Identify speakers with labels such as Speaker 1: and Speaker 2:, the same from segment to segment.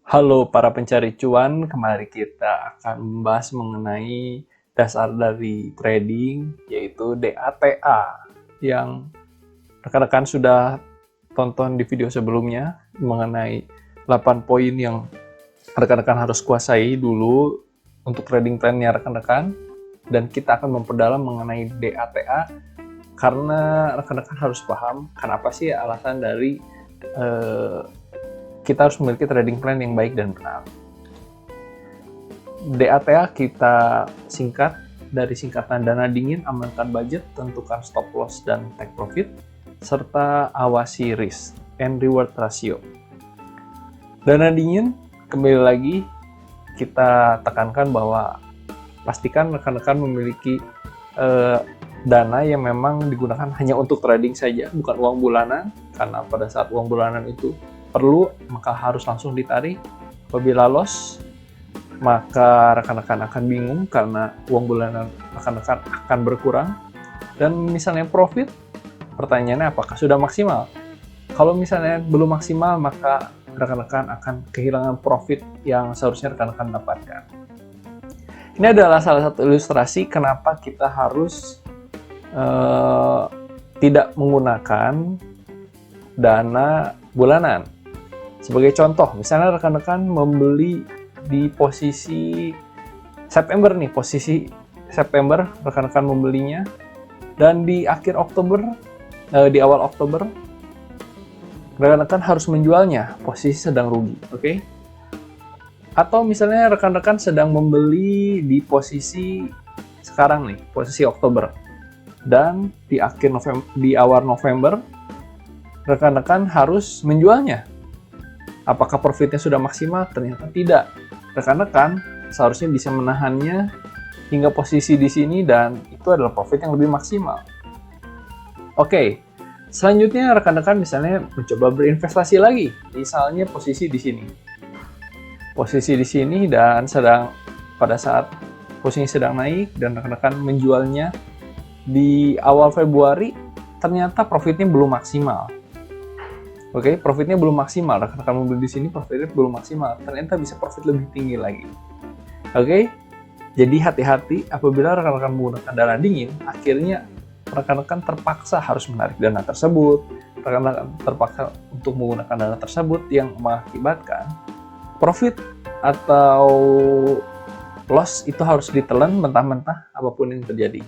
Speaker 1: Halo para pencari cuan, kembali kita akan membahas mengenai dasar dari trading, yaitu DATA, yang rekan-rekan sudah tonton di video sebelumnya mengenai 8 poin yang rekan-rekan harus kuasai dulu untuk trading plan-nya rekan-rekan, dan kita akan memperdalam mengenai DATA karena rekan-rekan harus paham kenapa sih alasan dari kita harus memiliki trading plan yang baik dan benar. DATA kita singkat dari singkatan dana dingin, amankan budget, tentukan stop loss dan take profit, serta awasi risk and reward ratio. Dana dingin, kembali lagi kita tekankan bahwa pastikan rekan-rekan memiliki dana yang memang digunakan hanya untuk trading saja, bukan uang bulanan, karena pada saat uang bulanan itu perlu, maka harus langsung ditarik. Apabila loss, maka rekan-rekan akan bingung karena uang bulanan rekan-rekan akan berkurang. Dan misalnya profit, pertanyaannya apakah sudah maksimal? Kalau misalnya belum maksimal, maka rekan-rekan akan kehilangan profit yang seharusnya rekan-rekan dapatkan. Ini adalah salah satu ilustrasi kenapa kita harus tidak menggunakan dana bulanan. Sebagai contoh, misalnya rekan-rekan membeli di posisi September nih, posisi September rekan-rekan membelinya, dan di akhir Oktober, di awal Oktober, rekan-rekan harus menjualnya, posisi sedang rugi, oke? Atau misalnya rekan-rekan sedang membeli di posisi sekarang nih, posisi Oktober, dan di akhir November, di awal November, rekan-rekan harus menjualnya. Apakah profitnya sudah maksimal? Ternyata tidak. Rekan-rekan seharusnya bisa menahannya hingga posisi di sini dan itu adalah profit yang lebih maksimal. Oke, selanjutnya rekan-rekan misalnya mencoba berinvestasi lagi. Misalnya posisi di sini. Posisi di sini dan pada saat posisi sedang naik dan rekan-rekan menjualnya di awal Februari, ternyata profitnya belum maksimal. Oke, profitnya belum maksimal. Rekan-rekan membeli di sini profitnya belum maksimal. Ternyata bisa profit lebih tinggi lagi. Oke, jadi hati-hati apabila rekan-rekan menggunakan dana dingin, akhirnya rekan-rekan terpaksa harus menarik dana tersebut. Rekan-rekan terpaksa untuk menggunakan dana tersebut yang mengakibatkan profit atau loss itu harus ditelan mentah-mentah apapun yang terjadi.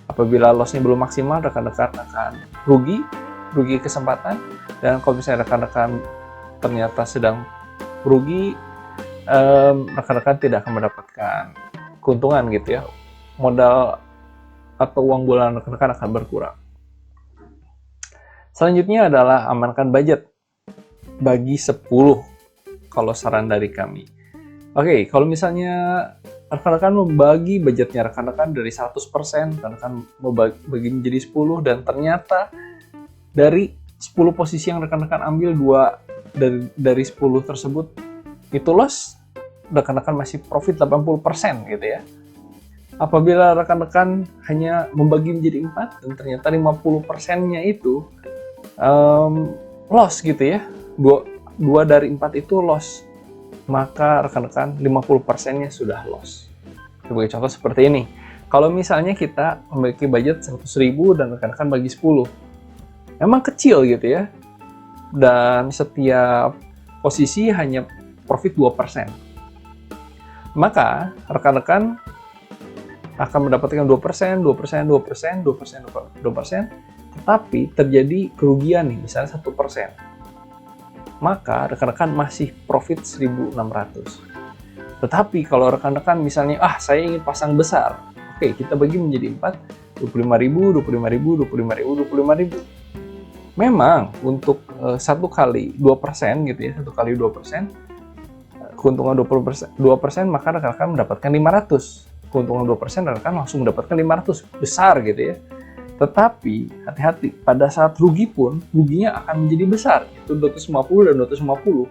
Speaker 1: Apabila lossnya belum maksimal, rekan-rekan akan rugi kesempatan. Dan kalau misalnya rekan-rekan ternyata sedang rugi, rekan-rekan tidak akan mendapatkan keuntungan gitu ya. Modal atau uang bulanan rekan-rekan akan berkurang. Selanjutnya adalah amankan budget. Bagi 10 kalau saran dari kami. Oke, kalau misalnya rekan-rekan membagi budgetnya rekan-rekan dari 100%, rekan-rekan membagi menjadi 10 dan ternyata dari 10 posisi yang rekan-rekan ambil, 2 dari 10 tersebut itu loss, rekan-rekan masih profit 80% gitu ya. Apabila rekan-rekan hanya membagi menjadi 4 dan ternyata 50%-nya itu loss gitu ya, 2 dari 4 itu loss, maka rekan-rekan 50%-nya sudah loss. Sebagai contoh seperti ini, kalau misalnya kita memiliki budget 100.000 dan rekan-rekan bagi 10, memang kecil gitu ya, dan setiap posisi hanya profit 2%. Maka rekan-rekan akan mendapatkan 2%, 2%, 2%, 2%, 2%, tetapi terjadi kerugian nih, misalnya 1%. Maka rekan-rekan masih profit 1.600. Tetapi kalau rekan-rekan misalnya, saya ingin pasang besar, oke, kita bagi menjadi 4, 25.000, 25.000, 25.000, 25.000. Memang untuk 1 kali 2% gitu ya, 1 kali 2%, keuntungan 2%, maka rekan-rekan mendapatkan 500. Keuntungan 2%, rekan langsung mendapatkan 500, besar gitu ya. Tetapi hati-hati, pada saat rugi pun, ruginya akan menjadi besar, itu 250 dan 250.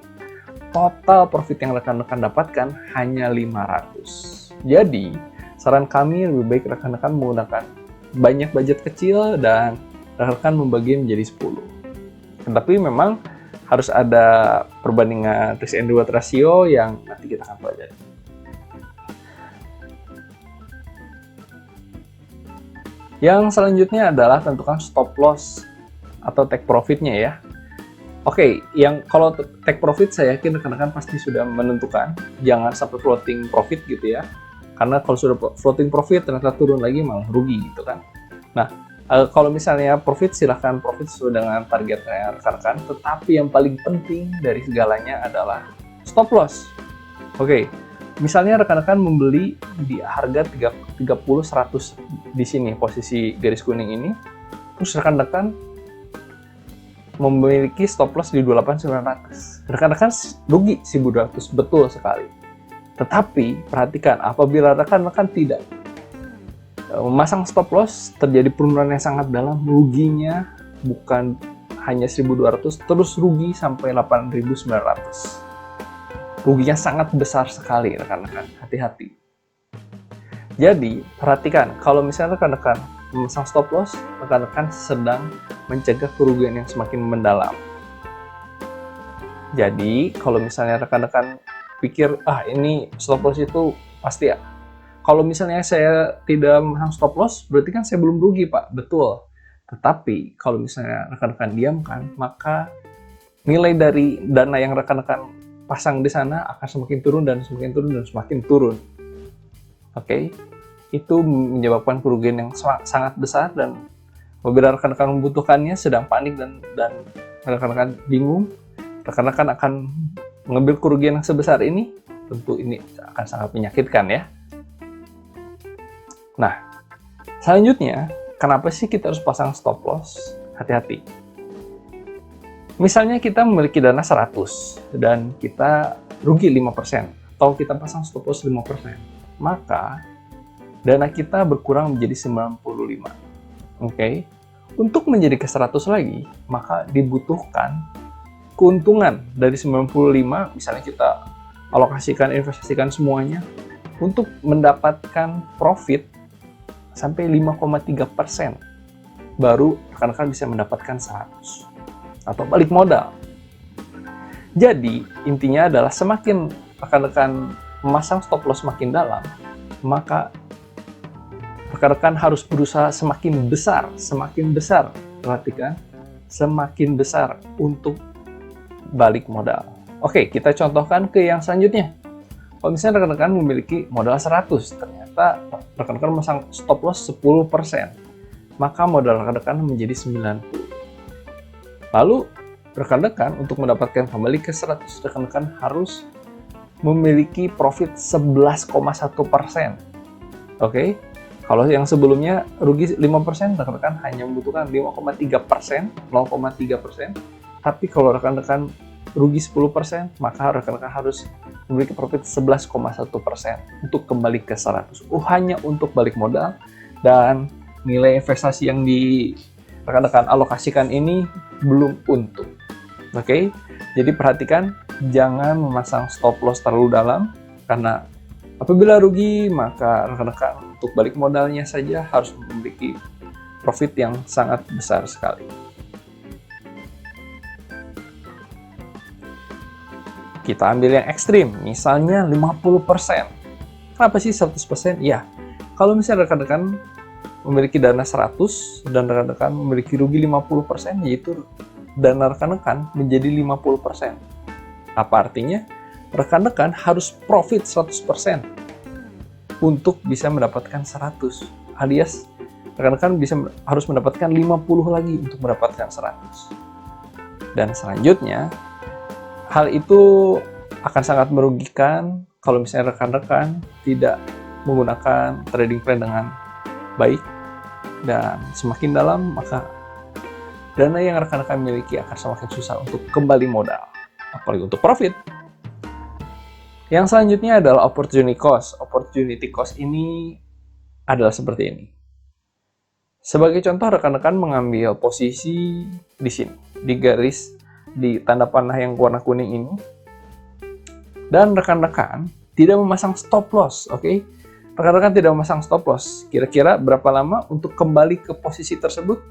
Speaker 1: Total profit yang rekan-rekan dapatkan hanya 500. Jadi, saran kami lebih baik rekan-rekan menggunakan banyak budget kecil dan rekan-rekan membagi menjadi 10. Tetapi memang harus ada perbandingan risk and reward ratio yang nanti kita akan pelajari. Yang selanjutnya adalah tentukan stop loss atau take profitnya ya. Oke, yang kalau take profit saya yakin rekan-rekan pasti sudah menentukan, jangan sampai floating profit gitu ya. Karena kalau sudah floating profit ternyata turun lagi malah rugi gitu kan. Nah, kalau misalnya profit silahkan profit sesuai dengan targetnya rekan-rekan, tetapi yang paling penting dari segalanya adalah stop loss. Oke, misalnya rekan-rekan membeli di harga 30-100 di sini posisi garis kuning ini, terus rekan-rekan memiliki stop loss di 28.900. Rekan-rekan rugi 1.200, betul sekali. Tetapi perhatikan, apabila rekan-rekan tidak memasang stop loss, terjadi penurunan yang sangat dalam, ruginya bukan hanya 1.200, terus rugi sampai 8.900. Ruginya sangat besar sekali rekan-rekan, hati-hati. Jadi, perhatikan, kalau misalnya rekan-rekan memasang stop loss, rekan-rekan sedang mencegah kerugian yang semakin mendalam. Jadi, kalau misalnya rekan-rekan pikir, ini stop loss itu pasti ya. Kalau misalnya saya tidak memasang stop loss, berarti kan saya belum rugi, Pak. Betul. Tetapi, kalau misalnya rekan-rekan diamkan, maka nilai dari dana yang rekan-rekan pasang di sana akan semakin turun dan semakin turun dan semakin turun. Oke, itu menyebabkan kerugian yang sangat besar, dan apabila rekan-rekan membutuhkannya, sedang panik dan rekan-rekan bingung, rekan-rekan akan mengambil kerugian yang sebesar ini. Tentu ini akan sangat menyakitkan ya. Nah, selanjutnya, kenapa sih kita harus pasang stop loss? Hati-hati. Misalnya kita memiliki dana 100 dan kita rugi 5%, atau kita pasang stop loss 5%, maka dana kita berkurang menjadi 95. Oke. Untuk menjadi ke 100 lagi, maka dibutuhkan keuntungan dari 95, misalnya kita alokasikan, investasikan semuanya, untuk mendapatkan profit sampai 5,3%, baru rekan-rekan bisa mendapatkan 100 atau balik modal. Jadi intinya adalah semakin rekan-rekan memasang stop loss makin dalam, maka rekan-rekan harus berusaha semakin besar, perhatikan, semakin besar untuk balik modal. Oke, kita contohkan ke yang selanjutnya. Kalau misalnya rekan-rekan memiliki modal 100, ternyata rekan-rekan memasang stop loss 10%, maka modal rekan-rekan menjadi 90. Lalu, rekan-rekan untuk mendapatkan kembali ke 100, rekan-rekan harus memiliki profit 11,1%. Oke, kalau yang sebelumnya rugi 5%, rekan-rekan hanya membutuhkan 5,3%, 0,3%. Tapi kalau rekan-rekan rugi 10%, maka rekan-rekan harus memiliki profit 11,1% untuk kembali ke 100. Hanya untuk balik modal, dan nilai investasi yang rekan-rekan alokasikan ini belum untung. Oke, jadi perhatikan, jangan memasang stop loss terlalu dalam, karena apabila rugi, maka rekan-rekan untuk balik modalnya saja harus memiliki profit yang sangat besar sekali. Kita ambil yang ekstrim, misalnya 50%. Kenapa sih 100%? Ya, kalau misalnya rekan-rekan memiliki dana 100 dan rekan-rekan memiliki rugi 50%, yaitu dana rekan-rekan menjadi 50%. Apa artinya? Rekan-rekan harus profit 100% untuk bisa mendapatkan 100. Alias, rekan-rekan harus mendapatkan 50 lagi untuk mendapatkan 100. Dan selanjutnya, hal itu akan sangat merugikan kalau misalnya rekan-rekan tidak menggunakan trading plan dengan baik, dan semakin dalam, maka dana yang rekan-rekan miliki akan semakin susah untuk kembali modal, apalagi untuk profit. Yang selanjutnya adalah opportunity cost. Opportunity cost ini adalah seperti ini. Sebagai contoh, rekan-rekan mengambil posisi di sini, di garis, di tanda panah yang warna kuning ini, dan rekan-rekan tidak memasang stop loss. Oke, rekan-rekan tidak memasang stop loss. Kira-kira berapa lama untuk kembali ke posisi tersebut?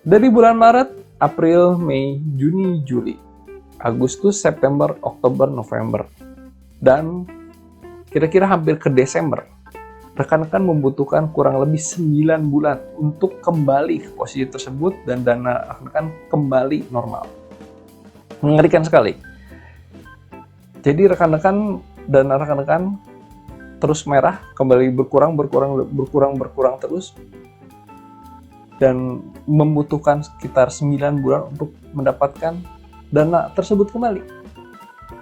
Speaker 1: Dari bulan Maret, April, Mei, Juni, Juli. Agustus, September, Oktober, November, dan kira-kira hampir ke Desember, rekan-rekan membutuhkan kurang lebih 9 bulan untuk kembali ke posisi tersebut dan dana rekan-rekan kembali normal. Mengerikan sekali. Jadi rekan-rekan, dana rekan-rekan terus merah, kembali berkurang terus, dan membutuhkan sekitar 9 bulan untuk mendapatkan dana tersebut kembali.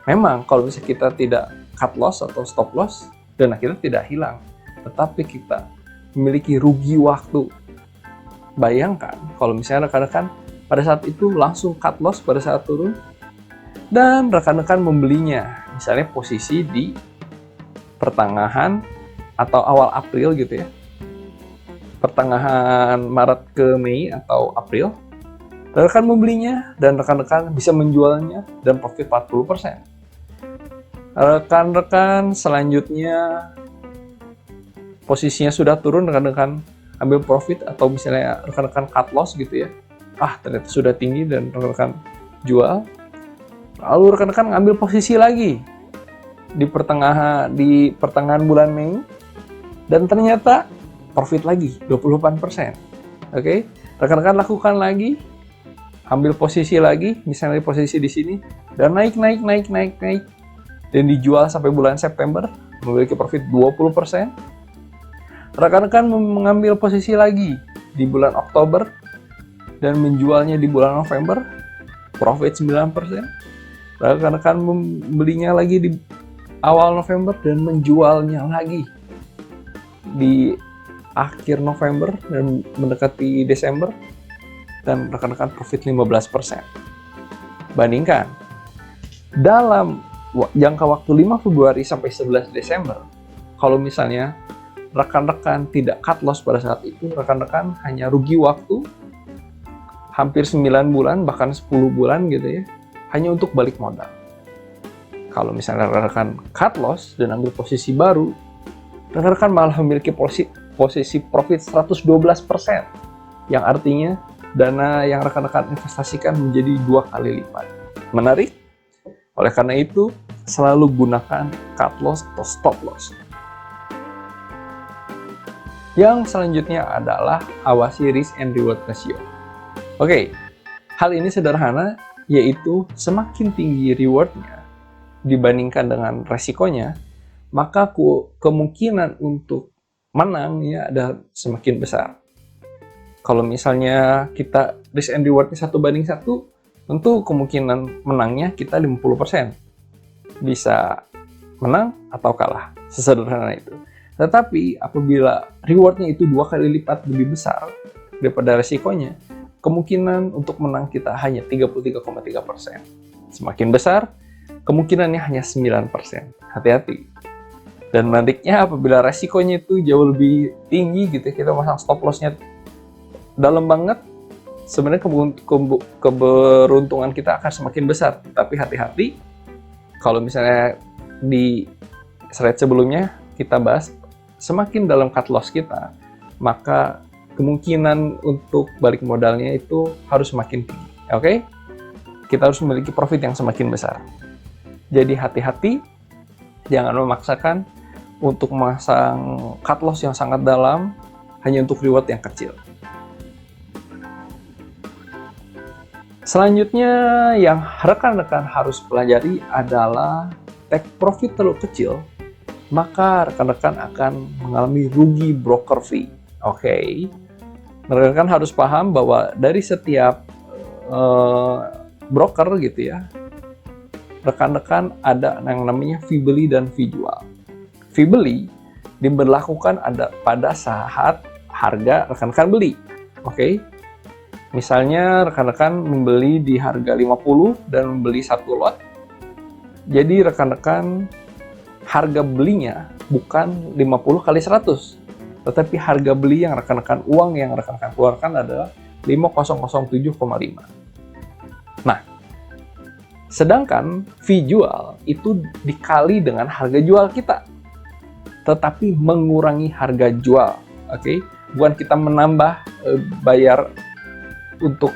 Speaker 1: Memang kalau misalnya kita tidak cut loss atau stop loss, dana kita tidak hilang, tetapi kita memiliki rugi waktu. Bayangkan kalau misalnya rekan-rekan pada saat itu langsung cut loss pada saat turun, dan rekan-rekan membelinya, misalnya posisi di pertengahan atau awal April gitu ya, pertengahan Maret ke Mei atau April, rekan membelinya dan rekan-rekan bisa menjualnya dan profit 40%. Rekan-rekan selanjutnya posisinya sudah turun, rekan-rekan ambil profit atau misalnya rekan-rekan cut loss gitu ya. Ternyata sudah tinggi dan rekan-rekan jual. Lalu rekan-rekan ngambil posisi lagi di pertengahan bulan Mei dan ternyata profit lagi 28%. Oke, rekan-rekan lakukan lagi, ambil posisi lagi, misalnya posisi di sini, dan naik, dan dijual sampai bulan September, memiliki profit 20%. Rekan-rekan mengambil posisi lagi di bulan Oktober, dan menjualnya di bulan November, profit 9%. Rekan-rekan membelinya lagi di awal November, dan menjualnya lagi di akhir November, dan mendekati Desember, dan rekan-rekan profit 15%. Bandingkan, dalam jangka waktu 5 Februari sampai 11 Desember, kalau misalnya rekan-rekan tidak cut loss pada saat itu, rekan-rekan hanya rugi waktu hampir 9 bulan, bahkan 10 bulan gitu ya, hanya untuk balik modal. Kalau misalnya rekan-rekan cut loss dan ambil posisi baru, rekan-rekan malah memiliki posisi profit 112%, yang artinya dana yang rekan-rekan investasikan menjadi 2 kali lipat. Menarik? Oleh karena itu, selalu gunakan cut loss atau stop loss. Yang selanjutnya adalah awasi risk and reward ratio. Oke, hal ini sederhana, yaitu semakin tinggi rewardnya dibandingkan dengan resikonya, maka kemungkinan untuk menang ya ada semakin besar. Kalau misalnya kita risk and reward-nya 1:1, tentu kemungkinan menangnya kita 50%. Bisa menang atau kalah, sesederhana itu. Tetapi apabila reward-nya itu 2 kali lipat lebih besar daripada resikonya, kemungkinan untuk menang kita hanya 33,3%. Semakin besar, kemungkinannya hanya 9%. Hati-hati. Dan menariknya apabila resikonya itu jauh lebih tinggi gitu, kita masang stop loss-nya dalam banget, sebenarnya keberuntungan kita akan semakin besar. Tapi hati-hati, kalau misalnya di slide sebelumnya kita bahas, semakin dalam cut loss kita, maka kemungkinan untuk balik modalnya itu harus semakin tinggi. Oke? Kita harus memiliki profit yang semakin besar. Jadi hati-hati, jangan memaksakan untuk memasang cut loss yang sangat dalam hanya untuk reward yang kecil. Selanjutnya yang rekan-rekan harus pelajari adalah take profit terlalu kecil, maka rekan-rekan akan mengalami rugi broker fee. Oke. Rekan-rekan harus paham bahwa dari setiap broker gitu ya, rekan-rekan ada yang namanya fee beli dan fee jual. Fee beli diberlakukan pada saat harga rekan-rekan beli. Oke. Misalnya rekan-rekan membeli di harga 50 dan membeli 1 lot. Jadi rekan-rekan harga belinya bukan 50 kali 100, tetapi harga beli yang rekan-rekan keluarkan adalah 5.007,5. Nah, sedangkan fee jual itu dikali dengan harga jual kita, tetapi mengurangi harga jual. Oke, bukan kita menambah bayar untuk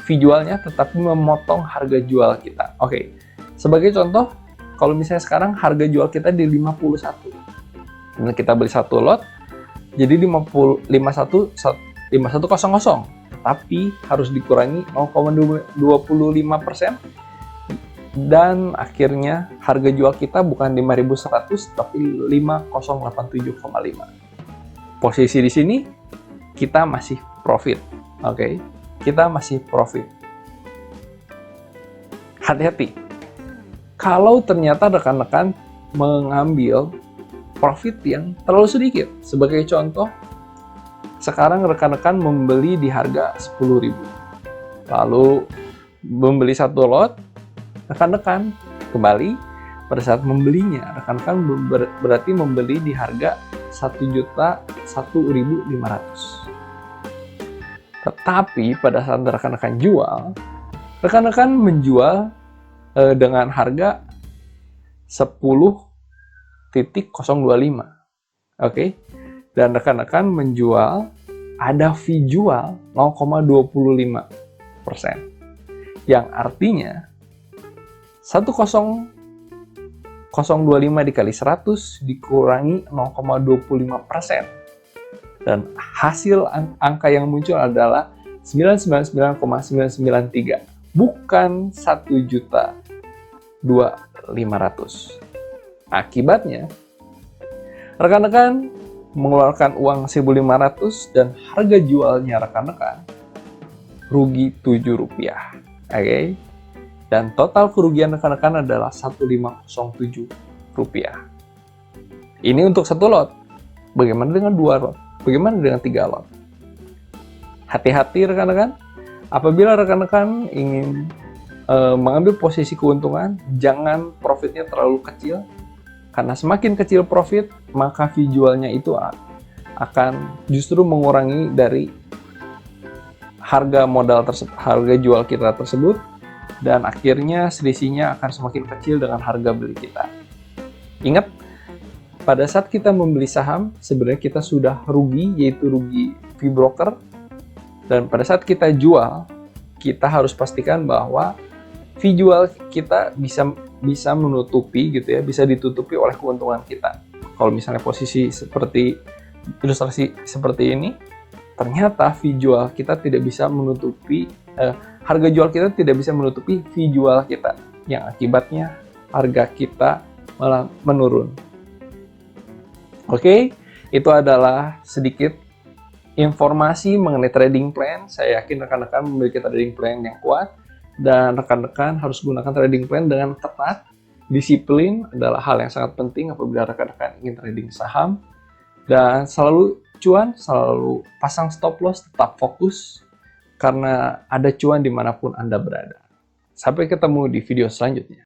Speaker 1: fee jualnya, tetapi memotong harga jual kita. Oke, sebagai contoh, kalau misalnya sekarang harga jual kita di 51, dan kita beli satu lot, jadi 5100, tapi harus dikurangi 0,25%, dan akhirnya harga jual kita bukan 5.100 tapi 5.087,5. Posisi di sini kita masih profit. Oke, kita masih profit. Hati-hati. Kalau ternyata rekan-rekan mengambil profit yang terlalu sedikit. Sebagai contoh, sekarang rekan-rekan membeli di harga 10.000. Lalu membeli satu lot, rekan-rekan kembali pada saat membelinya, rekan-rekan berarti membeli di harga 1.001.500. Tetapi pada saat rekan-rekan jual, rekan-rekan menjual dengan harga 10.025. Oke. Dan rekan-rekan menjual ada fee jual 0,25%. Yang artinya 1.025 dikali 100 dikurangi 0,25%. Dan hasil angka yang muncul adalah 999,993, bukan 1.200.500. Akibatnya, rekan-rekan mengeluarkan uang 1.500 dan harga jualnya rekan-rekan rugi Rp7. Oke. Dan total kerugian rekan-rekan adalah Rp1.507. Ini untuk satu lot. Bagaimana dengan 2 lot? Bagaimana dengan 3 lot? Hati-hati rekan-rekan. Apabila rekan-rekan ingin mengambil posisi keuntungan, jangan profitnya terlalu kecil. Karena semakin kecil profit, maka fee jualnya itu akan justru mengurangi dari harga modal harga jual kita tersebut, dan akhirnya selisihnya akan semakin kecil dengan harga beli kita. Ingat, pada saat kita membeli saham, sebenarnya kita sudah rugi, yaitu rugi fee broker. Dan pada saat kita jual, kita harus pastikan bahwa fee jual kita bisa menutupi gitu ya, bisa ditutupi oleh keuntungan kita. Kalau misalnya posisi seperti ilustrasi seperti ini, ternyata fee jual kita tidak bisa menutupi harga jual kita tidak bisa menutupi fee jual kita, yang akibatnya harga kita malah menurun. Oke, itu adalah sedikit informasi mengenai trading plan. Saya yakin rekan-rekan memiliki trading plan yang kuat, dan rekan-rekan harus gunakan trading plan dengan tepat. Disiplin adalah hal yang sangat penting apabila rekan-rekan ingin trading saham. Dan selalu cuan, selalu pasang stop loss, tetap fokus, karena ada cuan dimanapun Anda berada. Sampai ketemu di video selanjutnya.